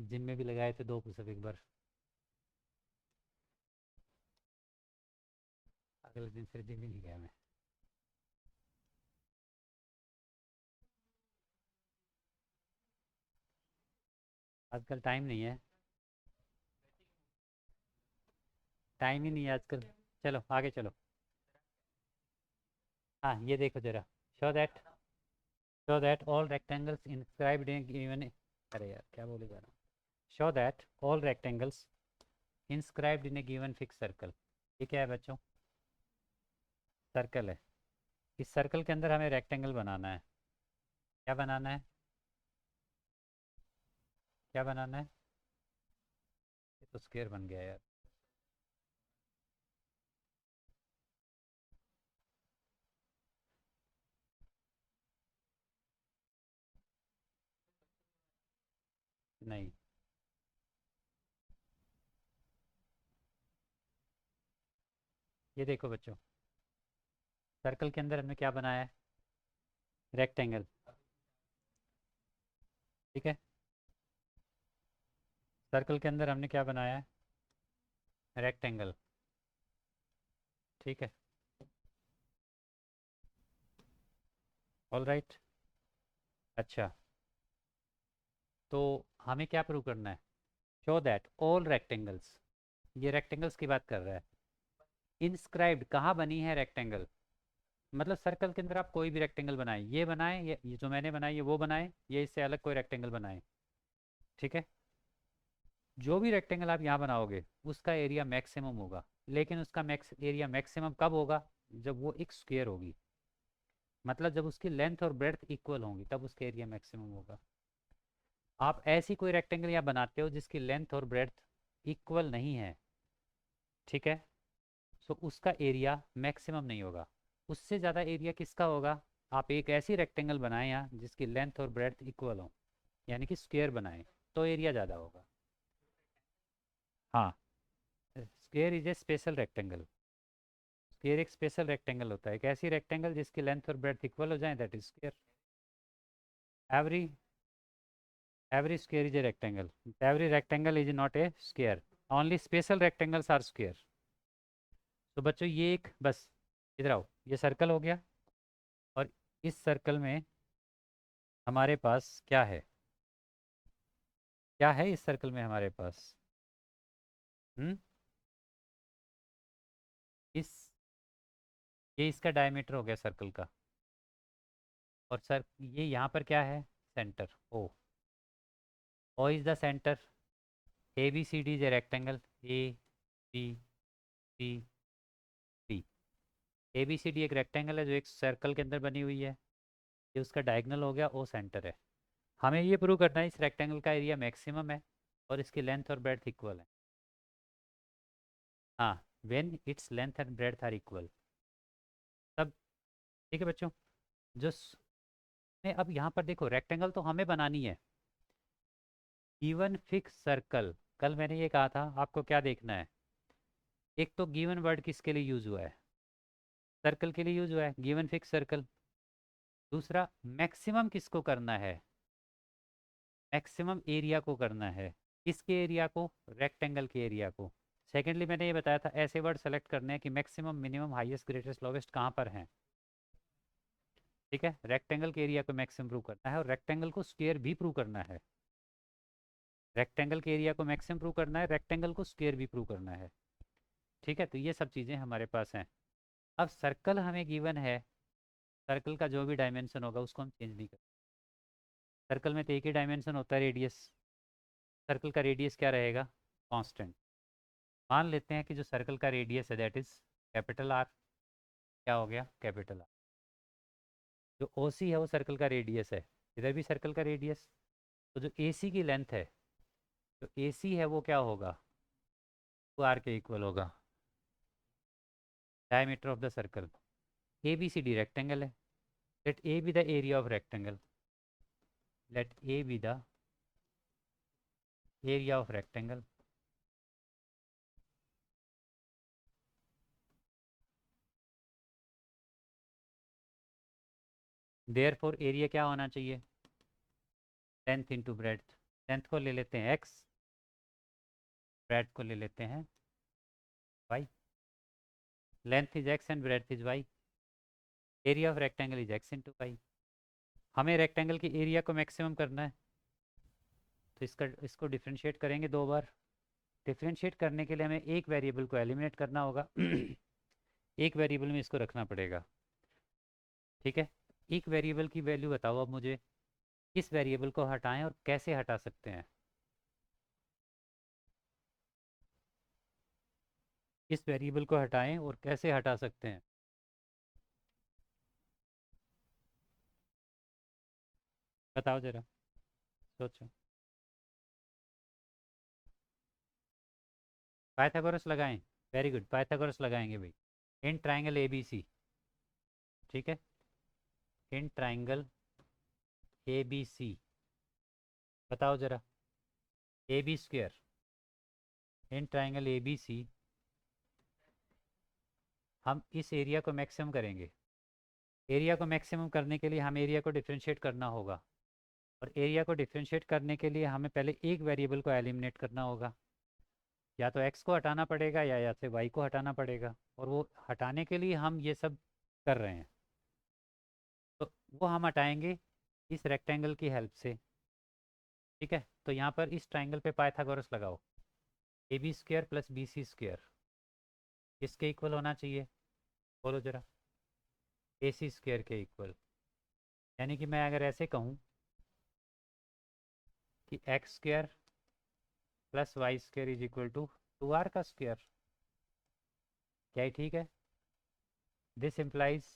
Gym में भी लगाए थे 2 पुशअप एक बार, अगले दिन फिर जिम ही नहीं गया मैं। आजकल टाइम नहीं है, टाइम ही नहीं है आजकल। चलो आगे चलो। हाँ ये देखो जरा। Show that, show that all rectangles inscribed in given, अरे यार क्या बोले जा रहा हूँ। Show that all rectangles inscribed in A given fix circle. ये क्या है बच्चों? सर्कल है। इस सर्कल के अंदर हमें रेक्टेंगल बनाना है। क्या बनाना है? क्या बनाना है? ये तो स्क्वायर बन गया यार। नहीं, ये देखो बच्चों, सर्कल के अंदर हमने क्या बनाया है? रेक्टेंगल। ठीक है, सर्कल के अंदर हमने क्या बनाया है? रेक्टेंगल। ठीक है, ऑल राइट। अच्छा, तो हमें क्या प्रूव करना है? शो दैट ऑल रेक्टेंगल्स, ये रेक्टेंगल्स की बात कर रहा है। इंस्क्राइब्ड कहाँ बनी है रेक्टेंगल? मतलब सर्कल के अंदर आप कोई भी रेक्टेंगल बनाए, ये बनाए, ये जो मैंने बनाई, ये वो बनाए, ये इससे अलग कोई रेक्टेंगल बनाए। ठीक है, जो भी रेक्टेंगल आप यहाँ बनाओगे उसका एरिया मैक्सिमम होगा। लेकिन उसका मैक्स एरिया मैक्सिमम कब होगा? जब वो एक स्क्वायर होगी। मतलब जब उसकी लेंथ और ब्रेड्थ इक्वल होंगी तब उसका एरिया मैक्सिमम होगा। आप ऐसी कोई रेक्टेंगल यहाँ बनाते हो जिसकी लेंथ और ब्रेड्थ इक्वल नहीं है, ठीक है, सो उसका एरिया मैक्सिमम नहीं होगा। उससे ज़्यादा एरिया किसका होगा? आप एक ऐसी रेक्टेंगल बनाएं यहाँ जिसकी लेंथ और ब्रेड्थ इक्वल हो, यानी कि स्क्वायर बनाएं, तो एरिया ज़्यादा होगा। हाँ, square is A special rectangle. Square एक स्पेशल रेक्टेंगल होता है, एक ऐसी रेक्टेंगल जिसकी लेंथ और ब्रेड्थ इक्वल हो जाए, that is square. Every every square is a rectangle, every rectangle is not a square, only special rectangles are square. तो बच्चों ये एक बस, इधर आओ, ये सर्कल हो गया। और इस सर्कल में हमारे पास क्या है? क्या है इस सर्कल में हमारे पास? हम्म, इस ये इसका डायमीटर हो गया सर्कल का। और सर ये यहाँ पर क्या है? Centre O. O is the centre. A B C D is a rectangle. A B C D, A B C D एक रेक्टेंगल है जो एक सर्कल के अंदर बनी हुई है। ये उसका डायगोनल हो गया, ओ सेंटर है। हमें ये प्रूव करना है इस रेक्टेंगल का एरिया मैक्सिमम है और इसकी लेंथ और ब्रेड्थ इक्वल है। हाँ, when it's length and breadth are equal, तब। ठीक है बच्चों, जो नहीं, अब यहाँ पर देखो, रेक्टेंगल तो हमें बनानी है। गिवन फिक्स सर्कल, कल मैंने ये कहा था आपको क्या देखना है। एक तो गिवन वर्ड किसके लिए यूज हुआ है? सर्कल के लिए यूज हुआ है, गिवन फिक्स सर्कल। दूसरा, मैक्सिमम किसको करना है? मैक्सिमम एरिया को करना है। किसके एरिया को? रेक्टेंगल के एरिया को। सेकेंडली मैंने ये बताया था ऐसे वर्ड सेलेक्ट करने हैं कि maximum, minimum, highest, greatest, lowest कहाँ पर हैं। ठीक है, रेक्टेंगल के एरिया को मैक्सिमम प्रूव करना है और रेक्टेंगल को स्क्वायर भी प्रूव करना है। रेक्टेंगल के एरिया को मैक्सिमम प्रूव करना है, रेक्टेंगल को स्क्वायर भी प्रूव करना है। ठीक है, तो ये सब चीज़ें हमारे पास हैं। अब सर्कल हमें गिवन है, सर्कल का जो भी डायमेंशन होगा उसको हम चेंज नहीं कर। सर्कल में तो एक ही डायमेंशन होता है, रेडियस। सर्कल का रेडियस क्या रहेगा? कांस्टेंट। मान लेते हैं कि जो सर्कल का रेडियस है दैट इज कैपिटल आर। क्या हो गया? Capital R. जो ओ सी है वो सर्कल का रेडियस है, इधर भी सर्कल का रेडियस। तो जो ए सी की लेंथ है, जो ए सी है वो क्या होगा? वो आर के इक्वल होगा, diameter of the circle. A B C D rectangle है, let A B the area of rectangle, let A B the area of rectangle. Therefore area क्या होना चाहिए? Length into breadth. लेंथ को ले लेते हैं x, ब्रेड को ले लेते हैं y, length is x and bread is y, area of rectangle is x into y। हमें रेक्टेंगल की एरिया को मैक्सिमम करना है, तो इसको डिफ्रेंशिएट करेंगे 2 बार। डिफ्रेंशिएट करने के लिए हमें एक वेरिएबल को एलिमिनेट करना होगा एक वेरिएबल में इसको रखना पड़ेगा। ठीक है, एक वेरिएबल की वैल्यू बताओ अब मुझे, इस वेरिएबल को हटाएं और कैसे हटा सकते हैं। इस वेरिएबल को हटाएं और कैसे हटा सकते हैं। बताओ जरा, सोचो। पाइथागोरस लगाएं, वेरी गुड, पाइथागोरस लगाएंगे भाई। इन ट्राइंगल ए बी सी, ठीक है, इन ट्राइंगल ए बी सी, बताओ जरा, A B square, in triangle A B C, हम इस एरिया को मैक्सिमम करेंगे। एरिया को मैक्सिमम करने के लिए हम एरिया को डिफ्रेंशिएट करना होगा, और एरिया को डिफ्रेंशिएट करने के लिए हमें पहले एक वेरिएबल को एलिमिनेट करना होगा। या तो x को हटाना पड़ेगा या से y को हटाना पड़ेगा, और वो हटाने के लिए हम ये सब कर रहे हैं। तो वो हम हटाएंगे इस रेक्टेंगल की हेल्प से। ठीक है, तो यहाँ पर इस ट्राइंगल पे पाइथागोरस लगाओ। A B square plus B C square किसके इक्वल होना चाहिए, बोलो जरा, ए सी स्क्वेयर के इक्वल। यानी कि मैं अगर ऐसे कहूँ कि x square plus y square is equal to 2r का स्क्वेयर, क्या ही ठीक है। This implies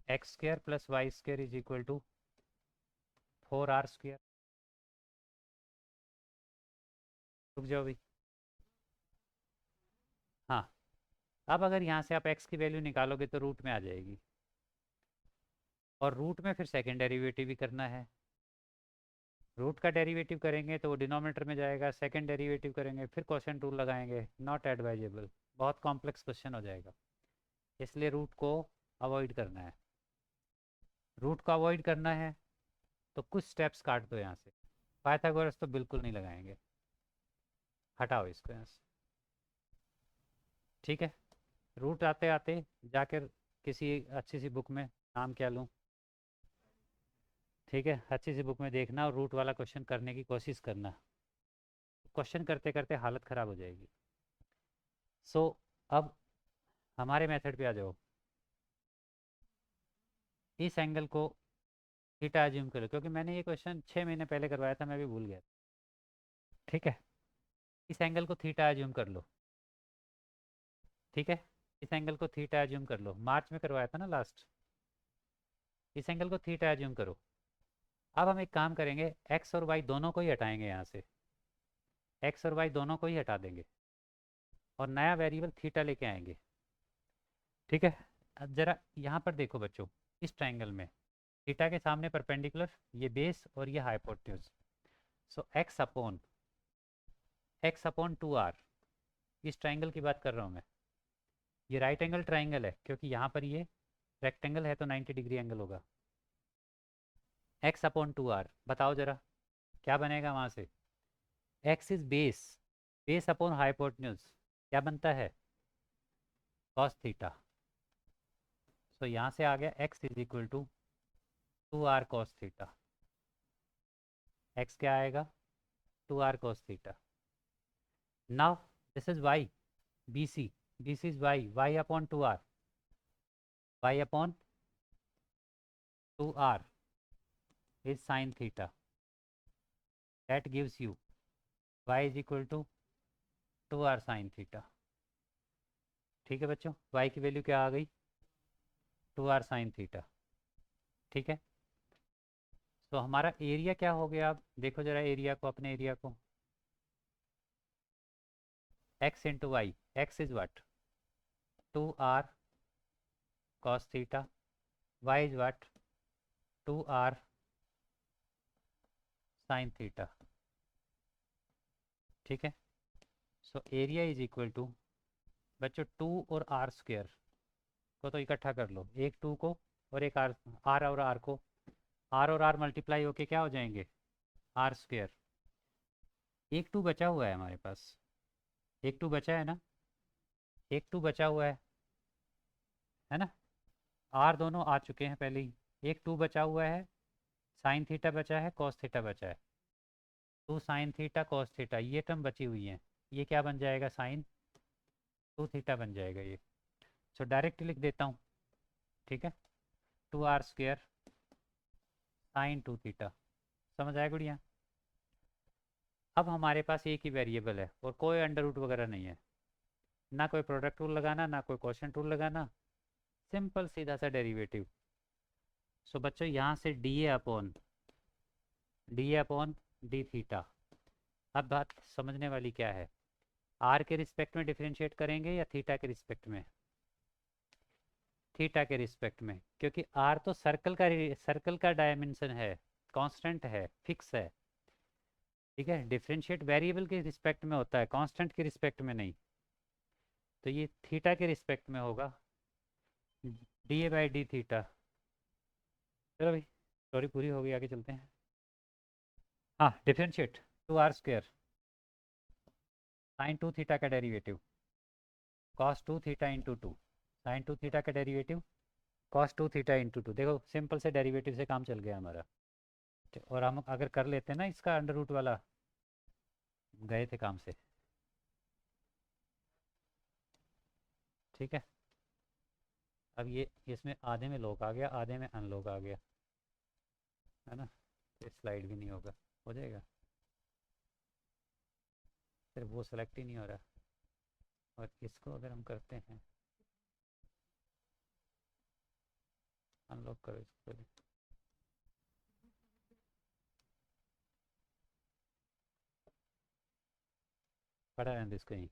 x square plus y square is equal to 4r square. रुक जाओ भाई, हाँ, अब अगर यहाँ से आप x की वैल्यू निकालोगे तो रूट में आ जाएगी, और रूट में फिर सेकेंड डेरिवेटिव भी करना है। रूट का डेरिवेटिव करेंगे तो वो डिनोमिनेटर में जाएगा, सेकंड डेरिवेटिव करेंगे फिर क्वेश्चन रूल लगाएंगे, नॉट एडवाइजेबल, बहुत कॉम्प्लेक्स क्वेश्चन हो जाएगा। इसलिए रूट को अवॉइड करना है। रूट को अवॉइड करना है तो कुछ स्टेप्स काट दो यहाँ से। पाइथागोरस तो बिल्कुल नहीं लगाएंगे, हटाओ इसको यहाँ से। ठीक है, रूट आते आते जाकर किसी अच्छी सी बुक में, नाम क्या लूँ, ठीक है, अच्छी सी बुक में देखना और रूट वाला क्वेश्चन करने की कोशिश करना। क्वेश्चन करते करते हालत ख़राब हो जाएगी। अब हमारे मेथड पे आ जाओ। इस एंगल को थीटा एज्यूम करो, क्योंकि मैंने ये क्वेश्चन 6 महीने पहले करवाया था, मैं भी भूल गया। ठीक है, इस एंगल को थीटा एज्यूम कर लो। ठीक है, इस एंगल को थीटा एज्यूम कर लो, मार्च में करवाया था ना लास्ट। इस एंगल को थीटा एज्यूम करो। अब हम एक काम करेंगे, एक्स और वाई दोनों को ही हटाएंगे यहाँ से, एक्स और वाई दोनों को ही हटा देंगे और नया वेरिएबल थीटा लेके आएंगे। ठीक है, अब जरा यहाँ पर देखो बच्चों, इस ट्राइंगल में थीटा के सामने परपेंडिकुलर ये बेस और ये हाइपोटेन्यूज, सो एक्स अपॉन 2r, इस ट्राइंगल की बात कर रहा हूँ मैं। ये राइट एंगल ट्राइंगल है क्योंकि यहाँ पर ये रेक्टेंगल है तो 90 डिग्री एंगल होगा। एक्स अपॉन 2r, बताओ जरा क्या बनेगा वहाँ से। X is base, base upon hypotenuse क्या बनता है, कॉस थीटा। सो यहाँ से आ गया x is equal to 2r cos theta. X क्या आएगा, 2r cos theta. Now this is y, BC, BC is y upon 2r, y upon 2r is sin theta. That gives you y is equal to 2r sin theta. ठीक है बच्चों, y की value क्या आ गई, 2r sin theta। ठीक है, तो हमारा एरिया क्या हो गया, आप देखो जरा एरिया को, अपने एरिया को, x into y, x is what, 2r cos theta, y is what, 2r sin theta। ठीक है, so area is equal to, बच्चों 2 और r स्क्वेयर को तो इकट्ठा कर लो, एक 2 को और एक r, r और r को, r और r मल्टीप्लाई होके क्या हो जाएंगे, आर स्क्वेयर। एक टू बचा हुआ है हमारे पास, एक टू बचा है ना, एक टू बचा हुआ है ना। आर दोनों आ चुके हैं पहले ही, एक टू बचा हुआ है, साइन थीटा बचा है, कॉस थीटा बचा है। Two sine theta cos theta ये टर्म बची हुई है, ये क्या बन जाएगा, साइन टू थीटा बन जाएगा ये। सो डायरेक्ट लिख देता हूँ, ठीक है। Two are square sine two theta, समझ आया गुड़िया। अब हमारे पास एक ही वेरिएबल है और कोई अंडर रूट वगैरह नहीं है, ना कोई प्रोडक्ट रूल लगाना, ना कोई क्वेश्चन रूल लगाना, सिंपल सीधा सा डेरिवेटिव। सो बच्चों यहाँ से D A upon d theta. अब बात समझने वाली क्या है, आर के रिस्पेक्ट में डिफरेंशिएट करेंगे या थीटा के रिस्पेक्ट में, थीटा के रिस्पेक्ट में, क्योंकि आर तो सर्कल का डायमेंशन है, कांस्टेंट है, फिक्स है, ठीक है। डिफरेंशिएट वेरिएबल के रिस्पेक्ट में होता है, कांस्टेंट के रिस्पेक्ट में नहीं। तो ये थीटा के रिस्पेक्ट में होगा, D A by d theta. चलो भाई स्टोरी पूरी हो गई, आगे चलते हैं। हाँ differentiate two are square sine two theta का derivative cos two theta into two, sine two theta का derivative cos two theta into two. देखो सिंपल से डेरिवेटिव से काम चल गया हमारा। और हम अगर कर लेते हैं ना इसका अंडर रूट वाला, गए थे काम से, ठीक है। अब ये इसमें आधे में लॉग आ गया, आधे में अनलॉग आ गया, है ना। तो स्लाइड भी नहीं होगा, हो जाएगा, सिर्फ वो सेलेक्ट ही नहीं हो रहा। और इसको अगर हम करते हैं, अनलॉक करो इसको पहले, पड़ा रहने दो इसको यहीं।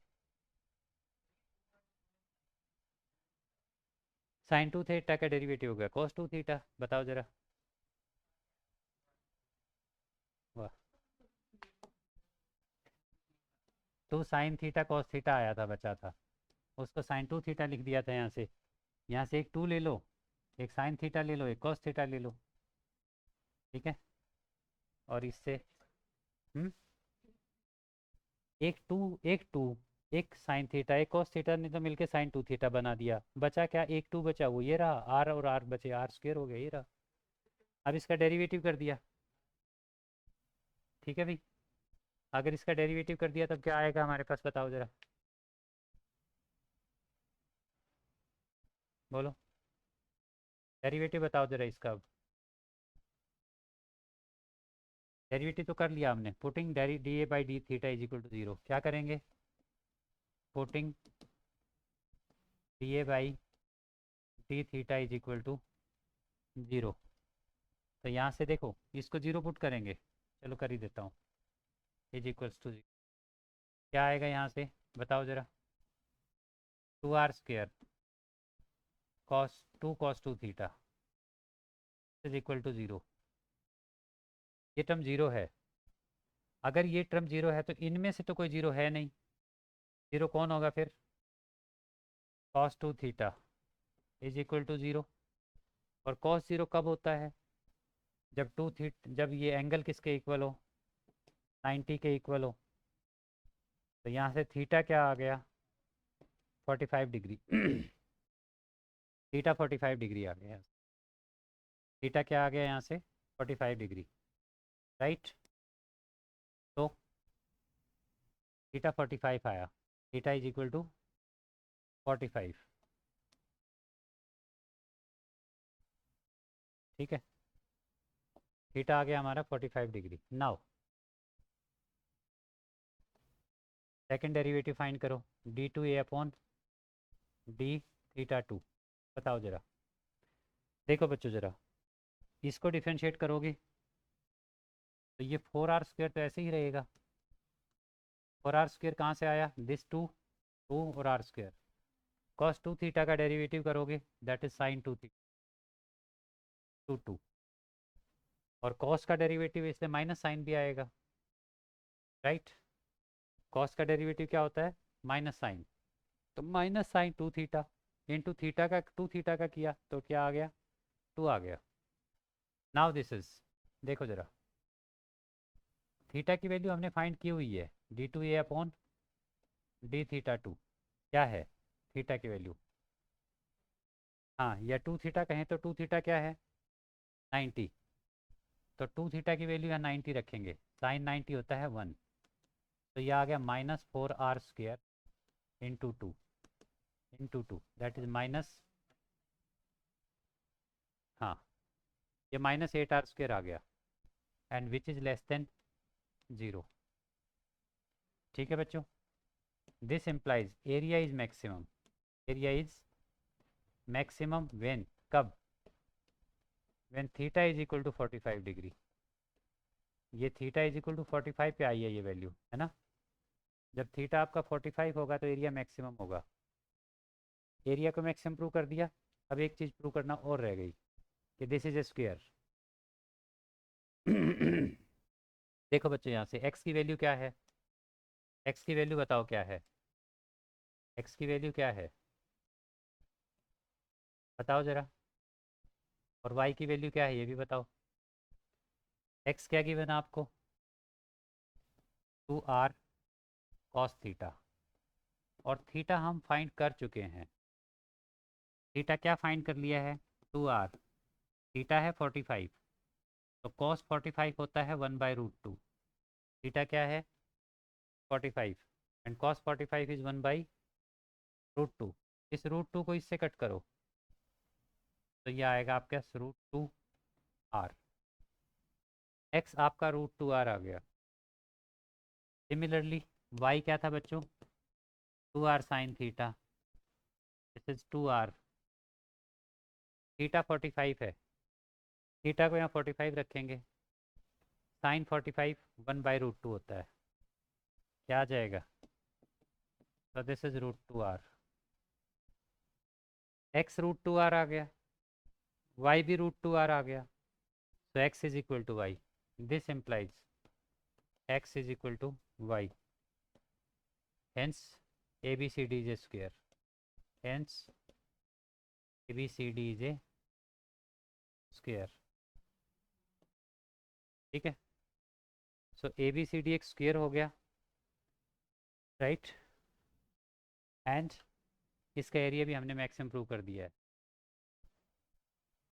साइन टू थीटा का डेरिवेटिव हो गया कॉस टू थीटा, बताओ जरा। वाह, two sine theta cos theta आया था, बचा था, उसको साइन टू थीटा लिख दिया था यहाँ से। यहाँ से एक टू ले लो, एक साइन थीटा ले लो, एक कॉस थीटा ले लो, ठीक है। और इससे हम्म एक टू एक साइन थीटा एक कॉस थीटा ने तो मिलके साइन टू थीटा बना दिया, बचा क्या, एक टू बचा, वो ये रहा, आर और आर बचे, आर स्क्वेयर हो गया, ये रहा। अब इसका डेरिवेटिव कर दिया, ठीक है भाई। अगर इसका डेरिवेटिव कर दिया तब क्या आएगा हमारे पास, बताओ जरा, बोलो डेरिवेटिव बताओ जरा इसका। अब डेरिवेटिव तो कर लिया हमने, putting d A by d theta is equal to zero. क्या करेंगे, putting d A by d theta is equal to zero. तो यहाँ से देखो इसको जीरो पुट करेंगे, चलो कर ही देता हूँ, इज इक्वल्स टू जीरो। क्या आएगा यहाँ से, बताओ जरा, two are square cos two theta is equal to zero. ये टर्म जीरो है, अगर ये टर्म जीरो है तो इनमें से तो कोई जीरो है नहीं, जीरो कौन होगा फिर, cos two theta is equal to zero. और कॉस जीरो कब होता है, जब ये एंगल किसके इक्वल हो, 90 के इक्वल हो। तो यहाँ से थीटा क्या आ गया, 45 डिग्री थीटा 45 डिग्री आ गया, थीटा क्या आ गया यहाँ से, 45 डिग्री, राइट। तो थीटा 45 आया, थीटा इज इक्वल टू 45, ठीक है। थीटा आ गया हमारा 45 degree. Now second derivative find करो, d two A upon d theta two, बताओ जरा। देखो बच्चों जरा, इसको डिफ्रेंशिएट करोगे तो ये फोर आर स्क्वेयर तो ऐसे ही रहेगा, फोर आर स्क्वेयर कहाँ से आया, दिस टू, टू और r square, cos two theta का डेरिवेटिव करोगे that is sine two theta two two, और कॉस का डेरिवेटिव इसलिए माइनस साइन भी आएगा, राइट। कॉस का डेरिवेटिव क्या होता है, माइनस साइन, तो minus sine two theta into theta का टू थीटा का किया तो क्या आ गया, टू आ गया। नाउ दिस इज, देखो जरा, थीटा की वैल्यू हमने फाइंड की हुई है, d2a अपॉन d थीटा 2 क्या है थीटा की वैल्यू। हाँ, या 2 थीटा कहें तो 2 थीटा क्या है 90, तो 2 थीटा की वैल्यू यहाँ 90 रखेंगे, साइन 90 होता है 1, तो ये आ गया -4r² into two that is minus, हाँ ये -8r² आ गया, and which is less than 0। ठीक है बच्चों, this implies area is maximum, area is maximum when, कब, when theta is equal to 45 degree. ये थीटा इज इक्वल टू 45 पे आई है ये वैल्यू, है ना। जब थीटा आपका 45 होगा तो एरिया मैक्सिमम होगा। एरिया को मैक्सिमम प्रूव कर दिया, अब एक चीज़ प्रूव करना और रह गई कि दिस इज ए स्क्वायर। देखो बच्चों, यहाँ से x की वैल्यू क्या है, x की वैल्यू बताओ क्या है, x की वैल्यू क्या है बताओ ज़रा, और y की वैल्यू क्या है ये भी बताओ। x क्या गिवन है आपको, 2r cos थीटा, और थीटा हम फाइंड कर चुके हैं। थीटा क्या फाइंड कर लिया है 2r, थीटा है 45, तो cos 45 होता है 1/√2। थीटा क्या है 45 एंड cos 45 इज 1/√2। इस √2 को इससे कट करो तो ये आएगा आपका √2r, x आपका √2r आ गया। सिमिलरली y क्या था बच्चों 2r sin theta, this is 2r, theta 45 है, थीटा को यहाँ 45 रखेंगे, साइन 45 1/√2 होता है, क्या आ जाएगा, तो this is √2r, x √2r आ गया, y भी √2r आ गया, so x is equal to y, this implies x is equal to y, hence ABCD is a square, hence ABCD is a square. ठीक है, सो ABCD एक square हो गया, right, and इसका area भी हमने मैक्सिमम प्रूव कर दिया है।